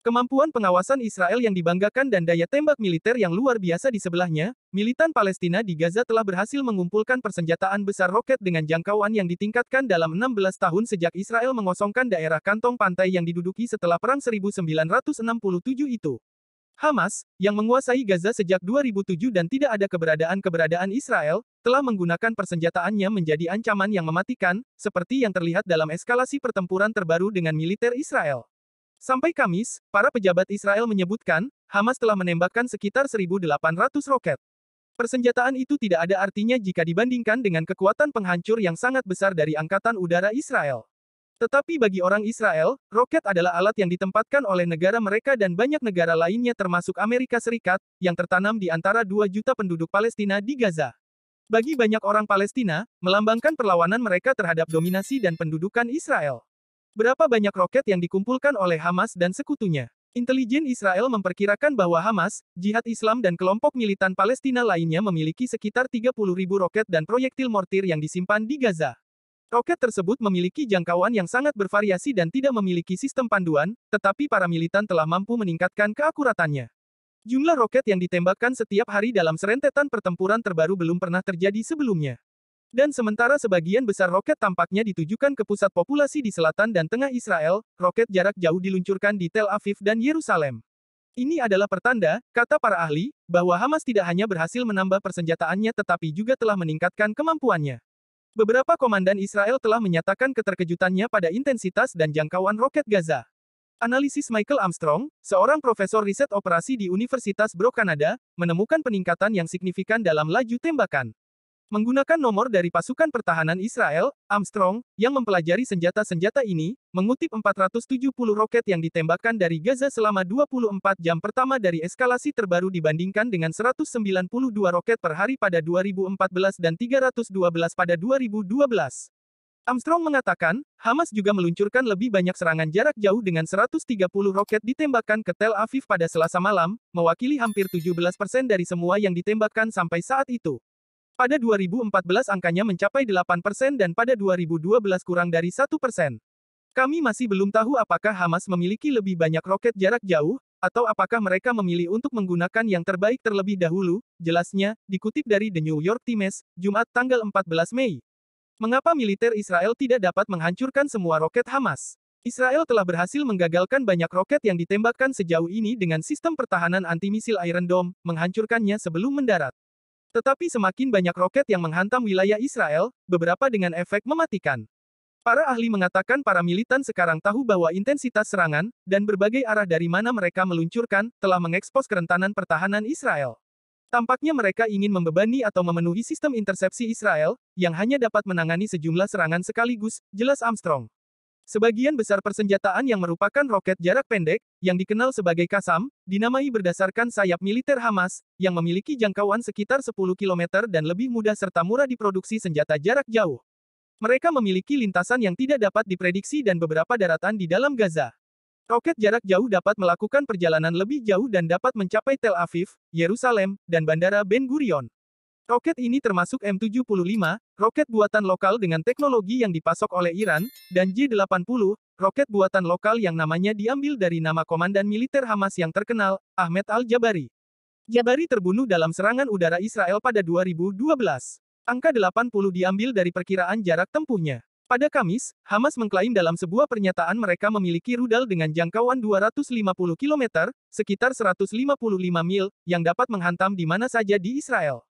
Kemampuan pengawasan Israel yang dibanggakan dan daya tembak militer yang luar biasa di sebelahnya, militan Palestina di Gaza telah berhasil mengumpulkan persenjataan besar roket dengan jangkauan yang ditingkatkan dalam 16 tahun sejak Israel mengosongkan daerah kantong pantai yang diduduki setelah Perang 1967 itu. Hamas, yang menguasai Gaza sejak 2007 dan tidak ada keberadaan Israel, telah menggunakan persenjataannya menjadi ancaman yang mematikan, seperti yang terlihat dalam eskalasi pertempuran terbaru dengan militer Israel. Sampai Kamis, para pejabat Israel menyebutkan, Hamas telah menembakkan sekitar 1.800 roket. Persenjataan itu tidak ada artinya jika dibandingkan dengan kekuatan penghancur yang sangat besar dari Angkatan Udara Israel. Tetapi bagi orang Israel, roket adalah alat yang ditempatkan oleh negara mereka dan banyak negara lainnya termasuk Amerika Serikat, yang tertanam di antara 2 juta penduduk Palestina di Gaza. Bagi banyak orang Palestina, melambangkan perlawanan mereka terhadap dominasi dan pendudukan Israel. Berapa banyak roket yang dikumpulkan oleh Hamas dan sekutunya? Intelijen Israel memperkirakan bahwa Hamas, Jihad Islam dan kelompok militan Palestina lainnya memiliki sekitar 30.000 roket dan proyektil mortir yang disimpan di Gaza. Roket tersebut memiliki jangkauan yang sangat bervariasi dan tidak memiliki sistem panduan, tetapi para militan telah mampu meningkatkan keakuratannya. Jumlah roket yang ditembakkan setiap hari dalam serentetan pertempuran terbaru belum pernah terjadi sebelumnya. Dan sementara sebagian besar roket tampaknya ditujukan ke pusat populasi di selatan dan tengah Israel, roket jarak jauh diluncurkan di Tel Aviv dan Yerusalem. Ini adalah pertanda, kata para ahli, bahwa Hamas tidak hanya berhasil menambah persenjataannya tetapi juga telah meningkatkan kemampuannya. Beberapa komandan Israel telah menyatakan keterkejutannya pada intensitas dan jangkauan roket Gaza. Analisis Michael Armstrong, seorang profesor riset operasi di Universitas Brock Kanada, menemukan peningkatan yang signifikan dalam laju tembakan. Menggunakan nomor dari pasukan pertahanan Israel, Armstrong, yang mempelajari senjata-senjata ini, mengutip 470 roket yang ditembakkan dari Gaza selama 24 jam pertama dari eskalasi terbaru dibandingkan dengan 192 roket per hari pada 2014 dan 312 pada 2012. Armstrong mengatakan, Hamas juga meluncurkan lebih banyak serangan jarak jauh dengan 130 roket ditembakkan ke Tel Aviv pada Selasa malam, mewakili hampir 17% dari semua yang ditembakkan sampai saat itu. Pada 2014 angkanya mencapai 8% dan pada 2012 kurang dari 1%. Kami masih belum tahu apakah Hamas memiliki lebih banyak roket jarak jauh, atau apakah mereka memilih untuk menggunakan yang terbaik terlebih dahulu, jelasnya, dikutip dari The New York Times, Jumat tanggal 14 Mei. Mengapa militer Israel tidak dapat menghancurkan semua roket Hamas? Israel telah berhasil menggagalkan banyak roket yang ditembakkan sejauh ini dengan sistem pertahanan anti-misil Iron Dome, menghancurkannya sebelum mendarat. Tetapi semakin banyak roket yang menghantam wilayah Israel, beberapa dengan efek mematikan. Para ahli mengatakan para militan sekarang tahu bahwa intensitas serangan, dan berbagai arah dari mana mereka meluncurkan, telah mengekspos kerentanan pertahanan Israel. Tampaknya mereka ingin membebani atau memenuhi sistem intersepsi Israel, yang hanya dapat menangani sejumlah serangan sekaligus, jelas Armstrong. Sebagian besar persenjataan yang merupakan roket jarak pendek, yang dikenal sebagai Qassam, dinamai berdasarkan sayap militer Hamas, yang memiliki jangkauan sekitar 10 km dan lebih mudah serta murah diproduksi senjata jarak jauh. Mereka memiliki lintasan yang tidak dapat diprediksi dan beberapa daratan di dalam Gaza. Roket jarak jauh dapat melakukan perjalanan lebih jauh dan dapat mencapai Tel Aviv, Yerusalem, dan Bandara Ben Gurion. Roket ini termasuk M75, roket buatan lokal dengan teknologi yang dipasok oleh Iran, dan J-80, roket buatan lokal yang namanya diambil dari nama komandan militer Hamas yang terkenal, Ahmed Al-Jabari. Jabari terbunuh dalam serangan udara Israel pada 2012. Angka 80 diambil dari perkiraan jarak tempuhnya. Pada Kamis, Hamas mengklaim dalam sebuah pernyataan mereka memiliki rudal dengan jangkauan 250 km, sekitar 155 mil, yang dapat menghantam di mana saja di Israel.